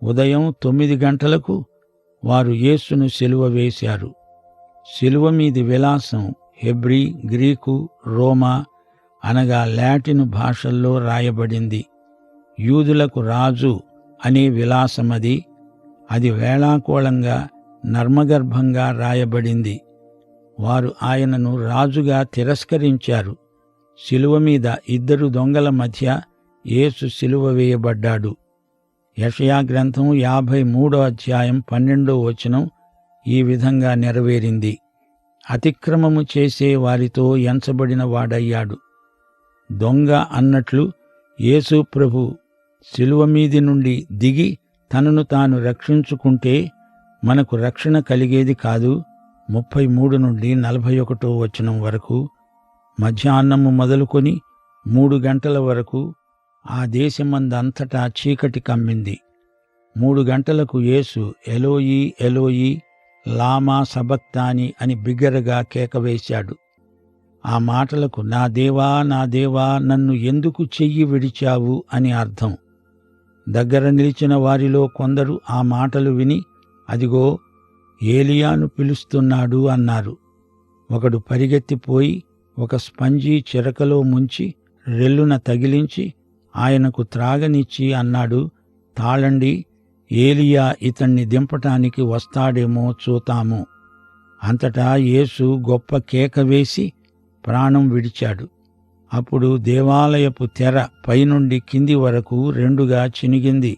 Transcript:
ఉదయం 9 గంటలకు వారు యేసును సిలువ వేశారు. సిలువ మీది విలాసం హెబ్రీ, గ్రీకు, రోమా అనగా లాటిను భాషల్లో రాయబడింది. యూదులకు రాజు అనే విలాసమది. అది వేళాకోళంగా, నర్మగర్భంగా రాయబడింది. వారు ఆయనను రాజుగా తిరస్కరించారు. సిలువ మీద 2 దొంగల మధ్య యేసు సిలువ వేయబడ్డాడు. యెషయా గ్రంథం 53వ అధ్యాయం 12వ వచనం ఈ విధంగా నెరవేరింది. అతిక్రమము చేసే వారితో ఎంచబడిన వాడయ్యాడు. దొంగ అన్నట్లు యేసు ప్రభు సిలువ మీది నుండి దిగి తనను తాను రక్షించుకుంటే మనకు రక్షణ కలిగేది కాదు. 33 నుండి 41వ వచనం వరకు, మధ్యాహ్నము మొదలుకొని 3 గంటల వరకు ఆ దేశమందంతటా చీకటి కమ్మింది. 3 గంటలకు యేసు ఎలోయి ఎలోయి లామా సబక్తాని అని బిగ్గరగా కేకవేశాడు. ఆ మాటలకు నా దేవా నా దేవా నన్ను ఎందుకు చెయ్యి విడిచావు అని అర్థం. దగ్గర నిలిచిన వారిలో కొందరు ఆ మాటలు విని అదిగో ఏలియాను పిలుస్తున్నాడు అన్నారు. ఒకడు పరిగెత్తిపోయి ఒక స్పంజీ చిరకలో ముంచి రెల్లున తగిలించి ఆయనకు త్రాగనిచ్చి అన్నాడు, తాళండి, ఏలియా ఇతణ్ణి దింపటానికి వస్తాడేమో చూతాము. అంతటా యేసు గొప్ప కేక వేసి ప్రాణం విడిచాడు. అప్పుడు దేవాలయపు తెర పైనుండి కింది వరకు రెండుగా చినిగింది.